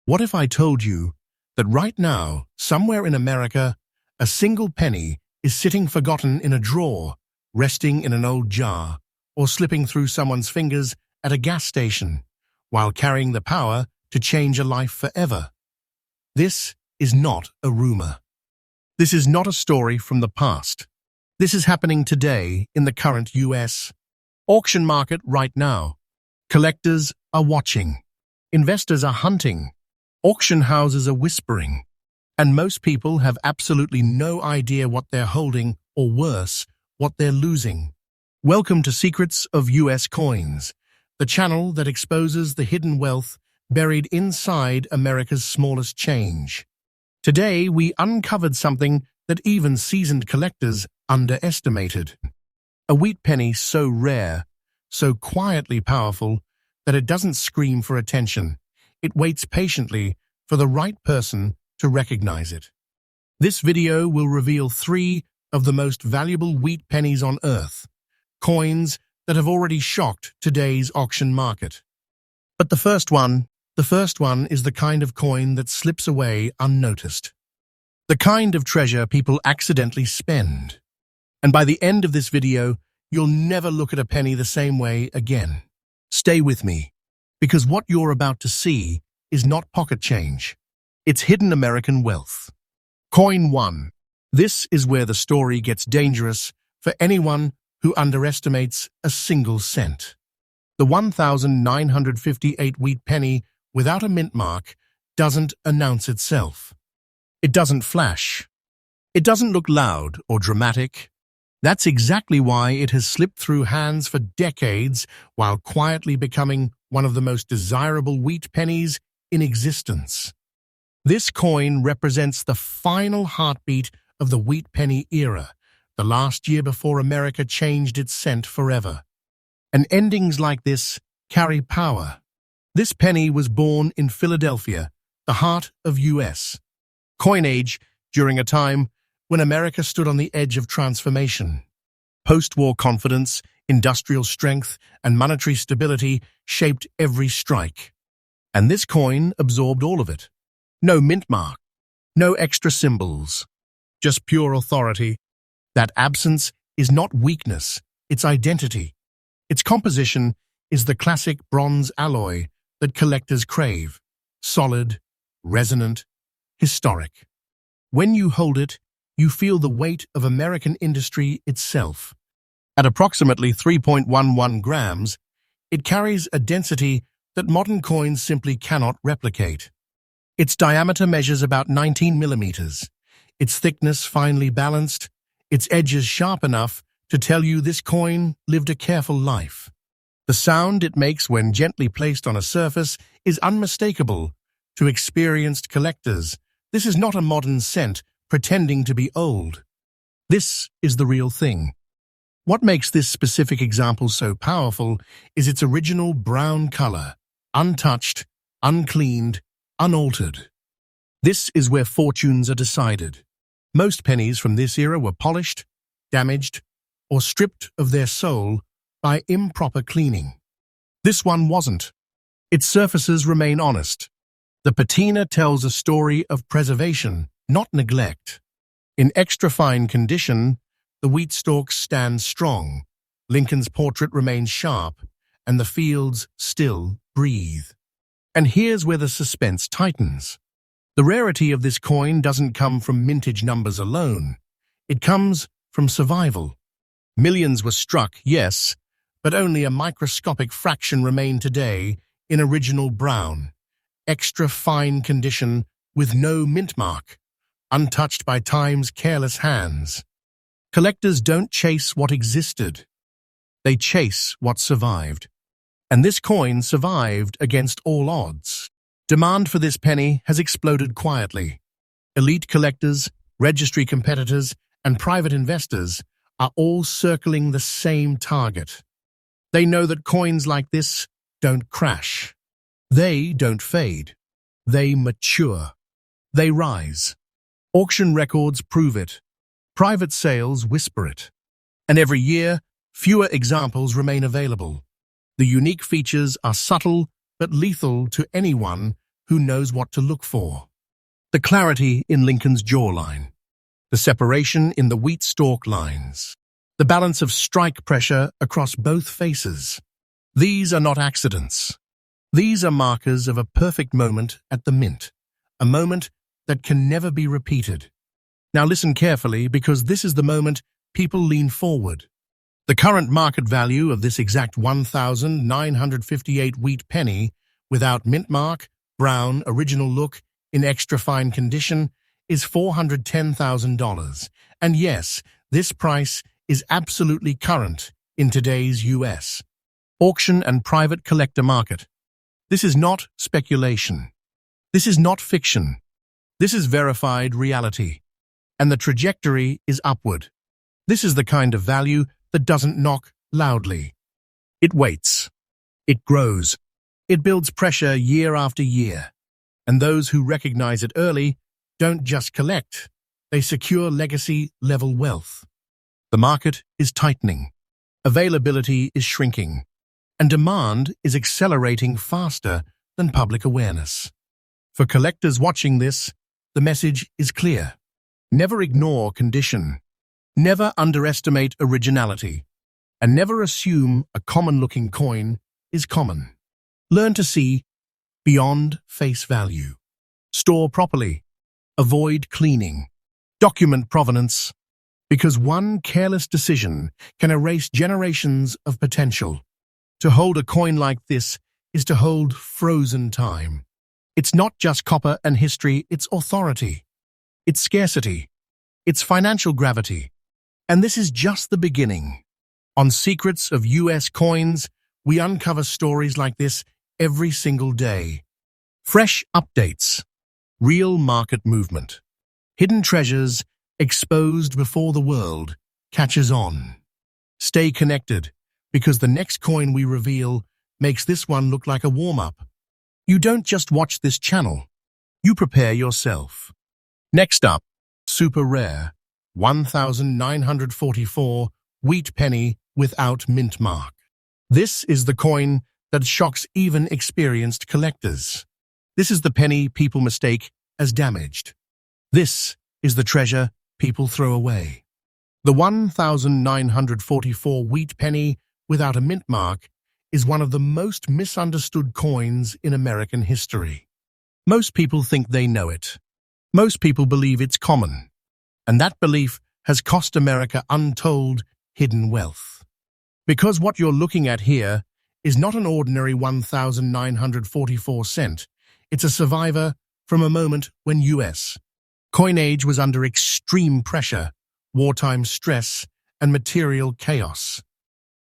What if I told you that right now, somewhere in America, a single penny is sitting forgotten in a drawer, resting in an old jar, or slipping through someone's fingers at a gas station, while carrying the power to change a life forever? This is not a rumor. This is not a story from the past. This is happening today in the current US auction market right now. Collectors are watching. Investors are hunting. Auction houses are whispering. And most people have absolutely no idea what they're holding, or worse, what they're losing. Welcome to Secrets of US Coins, the channel that exposes the hidden wealth buried inside America's smallest change. Today, we uncovered something that even seasoned collectors underestimated. A wheat penny so rare, so quietly powerful, that it doesn't scream for attention. It waits patiently for the right person to recognize it. This video will reveal 3 of the most valuable wheat pennies on Earth, coins that have already shocked today's auction market. But the first one is the kind of coin that slips away unnoticed. The kind of treasure people accidentally spend. And by the end of this video, you'll never look at a penny the same way again. Stay with me, because what you're about to see is not pocket change. It's hidden American wealth. Coin 1. This is where the story gets dangerous for anyone who underestimates a single cent. The 1958 wheat penny without a mint mark doesn't announce itself. It doesn't flash. It doesn't look loud or dramatic. That's exactly why it has slipped through hands for decades while quietly becoming one of the most desirable wheat pennies in existence. This coin represents the final heartbeat of the wheat penny era, the last year before America changed its cent forever. And endings like this carry power. This penny was born in Philadelphia, the heart of US coinage, during a time when America stood on the edge of transformation. Post-war confidence, industrial strength, and monetary stability shaped every strike. And this coin absorbed all of it. No mint mark, no extra symbols, just pure authority. That absence is not weakness, it's identity. Its composition is the classic bronze alloy that collectors crave. Solid, resonant, historic. When you hold it, you feel the weight of American industry itself. At approximately 3.11 grams, it carries a density that modern coins simply cannot replicate. Its diameter measures about 19 millimeters. Its thickness finely balanced, its edges sharp enough to tell you this coin lived a careful life. The sound it makes when gently placed on a surface is unmistakable to experienced collectors. This is not a modern cent pretending to be old. This is the real thing. What makes this specific example so powerful is its original brown color, untouched, uncleaned, unaltered. This is where fortunes are decided. Most pennies from this era were polished, damaged, or stripped of their soul by improper cleaning. This one wasn't. Its surfaces remain honest. The patina tells a story of preservation, not neglect. In extra fine condition, the wheat stalks stand strong, Lincoln's portrait remains sharp, and the fields still breathe. And here's where the suspense tightens. The rarity of this coin doesn't come from mintage numbers alone. It comes from survival. Millions were struck, yes, but only a microscopic fraction remain today in original brown, extra fine condition with no mint mark, untouched by time's careless hands. Collectors don't chase what existed. They chase what survived. And this coin survived against all odds. Demand for this penny has exploded quietly. Elite collectors, registry competitors, and private investors are all circling the same target. They know that coins like this don't crash. They don't fade. They mature. They rise. Auction records prove it. Private sales whisper it. And every year, fewer examples remain available. The unique features are subtle but lethal to anyone who knows what to look for. The clarity in Lincoln's jawline, the separation in the wheat stalk lines, the balance of strike pressure across both faces. These are not accidents. These are markers of a perfect moment at the mint, a moment that can never be repeated. Now listen carefully, because this is the moment people lean forward. The current market value of this exact 1,958 wheat penny, without mint mark, brown, original look, in extra fine condition, is $410,000. And yes, this price is absolutely current in today's US auction and private collector market. This is not speculation. This is not fiction. This is verified reality. And the trajectory is upward. This is the kind of value that doesn't knock loudly. It waits. It grows. It builds pressure year after year. And those who recognize it early don't just collect, they secure legacy-level wealth. The market is tightening. Availability is shrinking. And demand is accelerating faster than public awareness. For collectors watching this, the message is clear. Never ignore condition. Never underestimate originality. And never assume a common-looking coin is common. Learn to see beyond face value. Store properly. Avoid cleaning. Document provenance. Because one careless decision can erase generations of potential. To hold a coin like this is to hold frozen time. It's not just copper and history, it's authority. It's scarcity. It's financial gravity. And this is just the beginning. On Secrets of US Coins, we uncover stories like this every single day. Fresh updates. Real market movement. Hidden treasures exposed before the world catches on. Stay connected, because the next coin we reveal makes this one look like a warm-up. You don't just watch this channel. You prepare yourself. Next up, super rare, 1,944 wheat penny without mint mark. This is the coin that shocks even experienced collectors. This is the penny people mistake as damaged. This is the treasure people throw away. The 1,944 wheat penny without a mint mark is one of the most misunderstood coins in American history. Most people think they know it. Most people believe it's common. And that belief has cost America untold hidden wealth. Because what you're looking at here is not an ordinary 1,944 cent. It's a survivor from a moment when US coinage was under extreme pressure, wartime stress, and material chaos.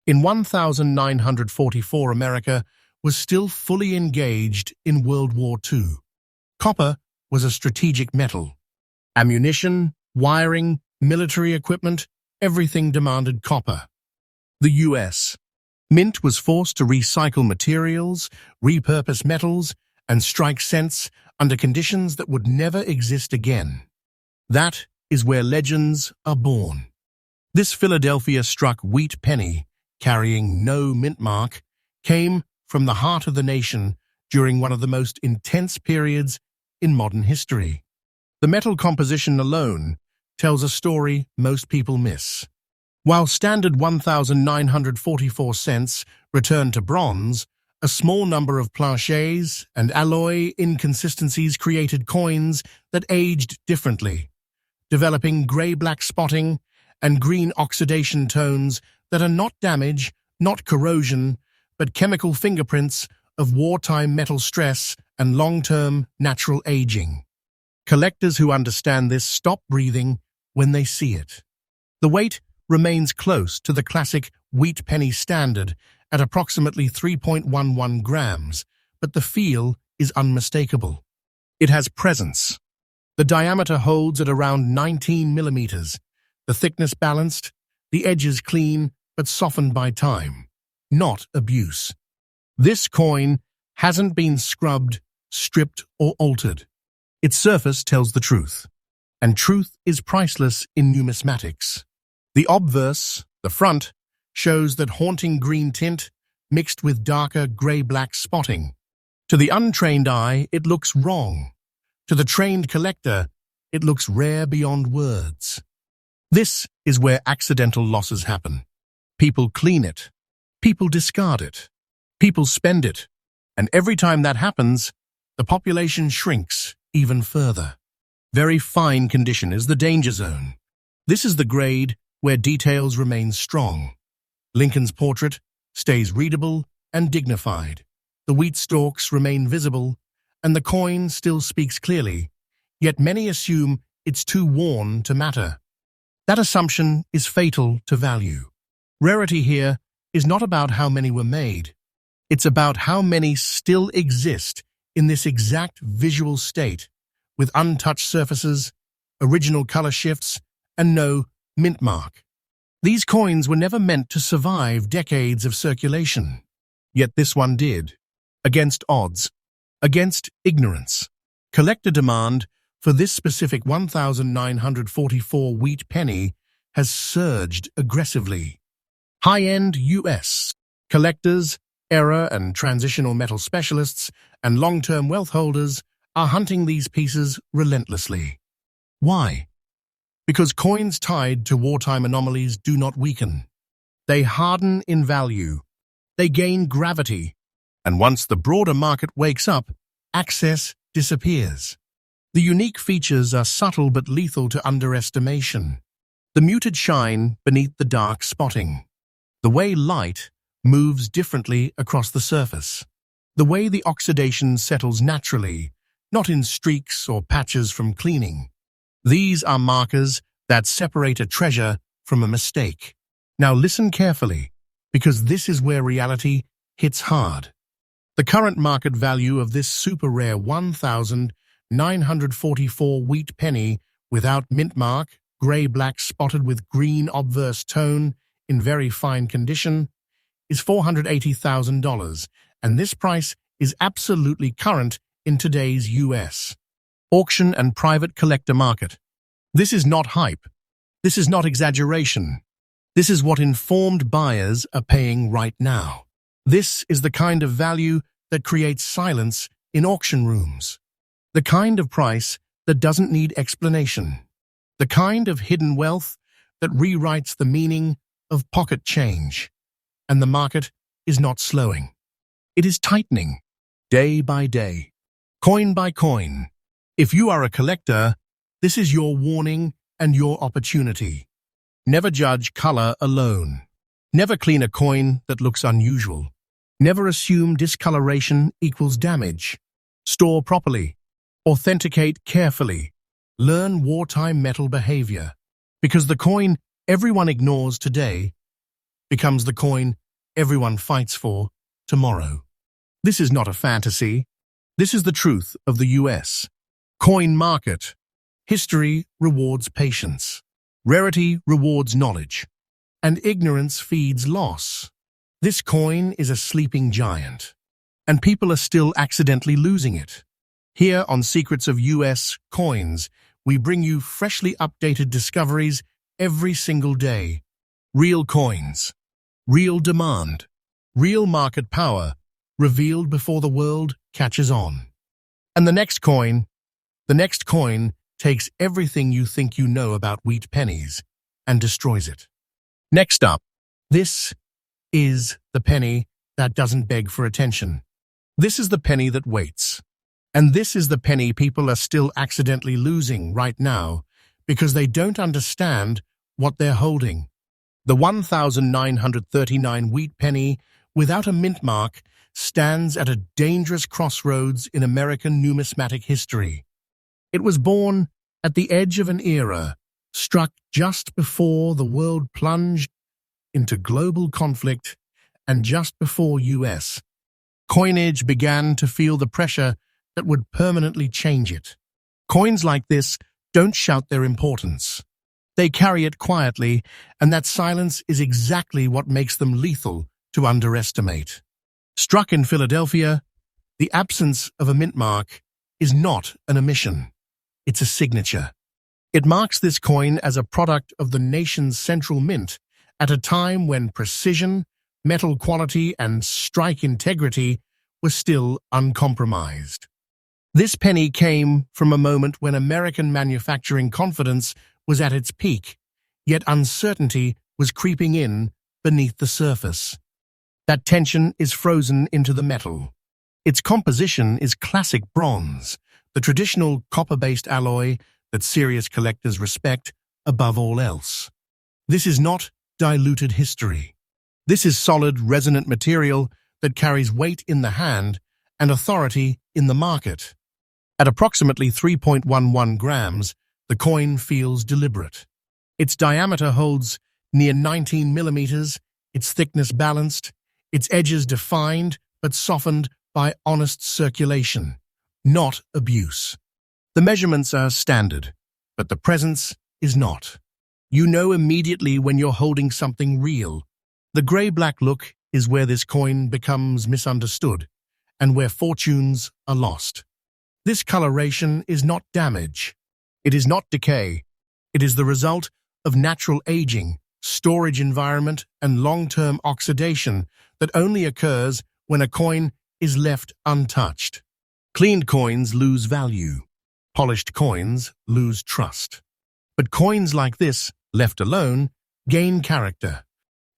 In 1944, America was still fully engaged in World War II. Copper was a strategic metal. Ammunition, wiring, military equipment, everything demanded copper. The US Mint was forced to recycle materials, repurpose metals, and strike cents under conditions that would never exist again. That is where legends are born. This Philadelphia-struck wheat penny, carrying no mint mark, came from the heart of the nation during one of the most intense periods in modern history. The metal composition alone tells a story most people miss. While standard 1,944 cents returned to bronze, a small number of planchets and alloy inconsistencies created coins that aged differently, developing gray-black spotting and green oxidation tones that are not damage, not corrosion, but chemical fingerprints of wartime metal stress and long-term natural aging. Collectors who understand this stop breathing when they see it. The weight remains close to the classic wheat penny standard at approximately 3.11 grams, but the feel is unmistakable. It has presence. The diameter holds at around 19 millimeters, the thickness balanced, the edges clean but softened by time, not abuse. This coin hasn't been scrubbed, stripped, or altered. Its surface tells the truth, and truth is priceless in numismatics. The obverse, the front, shows that haunting green tint mixed with darker gray-black spotting. To the untrained eye, it looks wrong. To the trained collector, it looks rare beyond words. This is where accidental losses happen. People clean it. People discard it. People spend it. And every time that happens, the population shrinks even further. Very fine condition is the danger zone. This is the grade where details remain strong. Lincoln's portrait stays readable and dignified. The wheat stalks remain visible, and the coin still speaks clearly, yet many assume it's too worn to matter. That assumption is fatal to value. Rarity here is not about how many were made. It's about how many still exist in this exact visual state, with untouched surfaces, original color shifts, and no mint mark. These coins were never meant to survive decades of circulation. Yet this one did. Against odds, against ignorance. Collector demand for this specific 1944 wheat penny has surged aggressively. High-end U.S. collectors, era and transitional metal specialists, and long-term wealth holders are hunting these pieces relentlessly. Why? Because coins tied to wartime anomalies do not weaken. They harden in value. They gain gravity. And once the broader market wakes up, access disappears. The unique features are subtle but lethal to underestimation. The muted shine beneath the dark spotting. The way light moves differently across the surface. The way the oxidation settles naturally, not in streaks or patches from cleaning. These are markers that separate a treasure from a mistake. Now listen carefully, because this is where reality hits hard. The current market value of this super rare 1944 wheat penny without mint mark, grey-black spotted with green obverse tone in very fine condition, is $480,000, and this price is absolutely current in today's US auction and private collector market. This is not hype. This is not exaggeration. This is what informed buyers are paying right now. This is the kind of value that creates silence in auction rooms. The kind of price that doesn't need explanation. The kind of hidden wealth that rewrites the meaning of pocket change. And the market is not slowing. It is tightening, day by day, coin by coin. If you are a collector, this is your warning and your opportunity. Never judge color alone. Never clean a coin that looks unusual. Never assume discoloration equals damage. Store properly. Authenticate carefully. Learn wartime metal behavior. Because the coin everyone ignores today becomes the coin everyone fights for tomorrow. This is not a fantasy. This is the truth of the US coin market. History rewards patience. Rarity rewards knowledge. And ignorance feeds loss. This coin is a sleeping giant. And people are still accidentally losing it. Here on Secrets of US Coins, we bring you freshly updated discoveries every single day. Real coins. Real demand. Real market power revealed before the world catches on. And the next coin takes everything you think you know about wheat pennies and destroys it. Next up, this is the penny that doesn't beg for attention. This is the penny that waits. And this is the penny people are still accidentally losing right now because they don't understand what they're holding. The 1939 wheat penny without a mint mark stands at a dangerous crossroads in American numismatic history. It was born at the edge of an era, struck just before the world plunged into global conflict and just before US coinage began to feel the pressure that would permanently change it. Coins like this don't shout their importance. They carry it quietly, and that silence is exactly what makes them lethal to underestimate. Struck in Philadelphia, the absence of a mint mark is not an omission. It's a signature. It marks this coin as a product of the nation's central mint at a time when precision, metal quality, and strike integrity were still uncompromised. This penny came from a moment when American manufacturing confidence was at its peak, yet uncertainty was creeping in beneath the surface. That tension is frozen into the metal. Its composition is classic bronze, the traditional copper-based alloy that serious collectors respect above all else. This is not diluted history. This is solid, resonant material that carries weight in the hand and authority in the market. At approximately 3.11 grams, the coin feels deliberate. Its diameter holds near 19 millimeters, its thickness balanced, its edges defined but softened by honest circulation, not abuse. The measurements are standard, but the presence is not. You know immediately when you're holding something real. The grey-black look is where this coin becomes misunderstood and where fortunes are lost. This coloration is not damage. It is not decay. It is the result of natural aging, storage environment, and long-term oxidation that only occurs when a coin is left untouched. Cleaned coins lose value. Polished coins lose trust. But coins like this, left alone, gain character.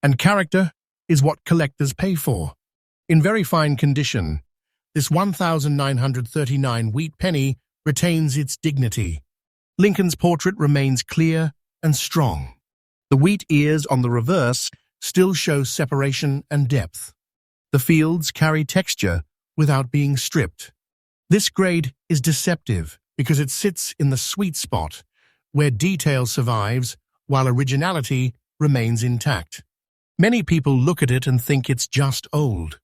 And character is what collectors pay for. In very fine condition, this 1939 wheat penny retains its dignity. Lincoln's portrait remains clear and strong. The wheat ears on the reverse still show separation and depth. The fields carry texture without being stripped. This grade is deceptive because it sits in the sweet spot where detail survives while originality remains intact. Many people look at it and think it's just old.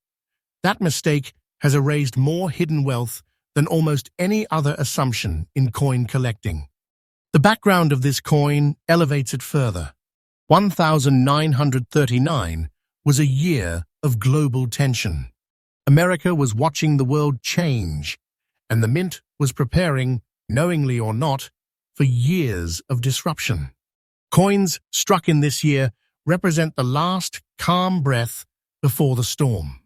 That mistake has erased more hidden wealth than almost any other assumption in coin collecting. The background of this coin elevates it further. 1939 was a year of global tension. America was watching the world change, and the mint was preparing, knowingly or not, for years of disruption. Coins struck in this year represent the last calm breath before the storm.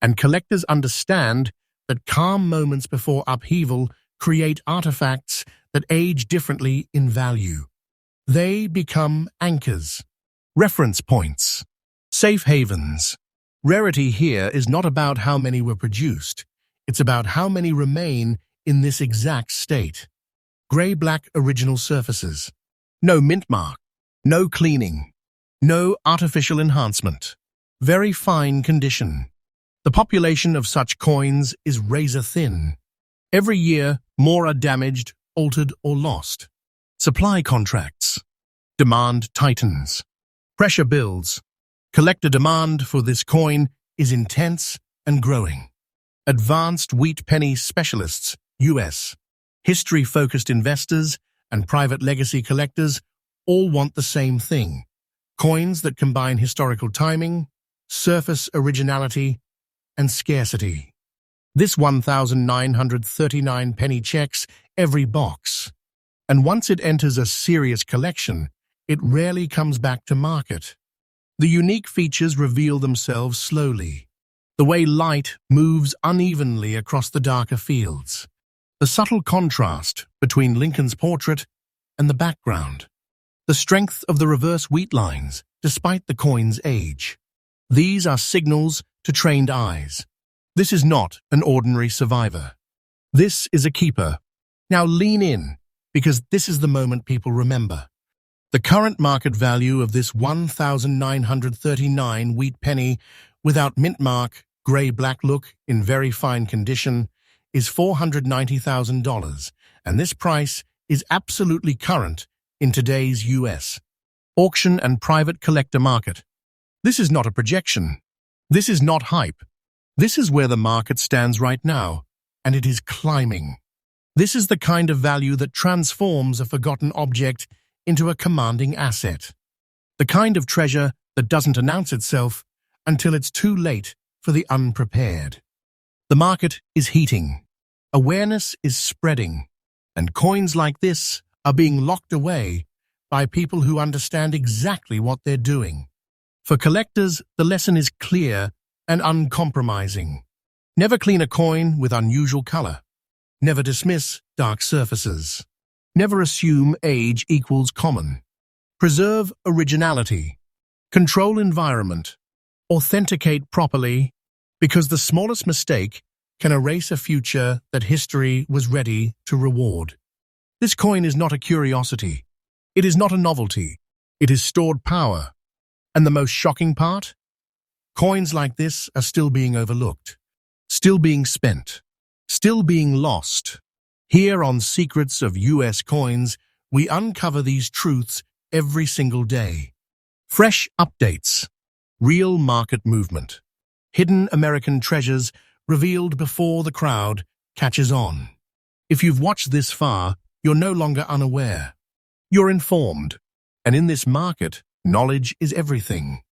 And collectors understand that calm moments before upheaval create artifacts that age differently in value. They become anchors, reference points, safe havens. Rarity here is not about how many were produced. It's about how many remain in this exact state. Grey-black original surfaces. No mint mark. No cleaning. No artificial enhancement. Very fine condition. The population of such coins is razor-thin. Every year, more are damaged, altered, or lost. Supply contracts. Demand tightens. Pressure builds. Collector demand for this coin is intense and growing. Advanced wheat penny specialists, US, history-focused investors, and private legacy collectors all want the same thing. Coins that combine historical timing, surface originality, and scarcity. This 1939 penny checks every box. And once it enters a serious collection, it rarely comes back to market. The unique features reveal themselves slowly. The way light moves unevenly across the darker fields. The subtle contrast between Lincoln's portrait and the background. The strength of the reverse wheat lines, despite the coin's age. These are signals to trained eyes. This is not an ordinary survivor. This is a keeper. Now lean in, because this is the moment people remember. The current market value of this 1939 wheat penny without mint mark, grey-black look, in very fine condition, is $490,000, and this price is absolutely current in today's US auction and private collector market. This is not a projection. This is not hype. This is where the market stands right now, and it is climbing. This is the kind of value that transforms a forgotten object into a commanding asset. The kind of treasure that doesn't announce itself until it's too late for the unprepared. The market is heating. Awareness is spreading, and coins like this are being locked away by people who understand exactly what they're doing. For collectors, the lesson is clear and uncompromising. Never clean a coin with unusual color. Never dismiss dark surfaces. Never assume age equals common. Preserve originality. Control environment. Authenticate properly, because the smallest mistake can erase a future that history was ready to reward. This coin is not a curiosity. It is not a novelty. It is stored power. And the most shocking part? Coins like this are still being overlooked, still being spent, still being lost. Here on Secrets of US Coins, we uncover these truths every single day. Fresh updates, real market movement, hidden American treasures revealed before the crowd catches on. If you've watched this far, you're no longer unaware. You're informed. And in this market, knowledge is everything.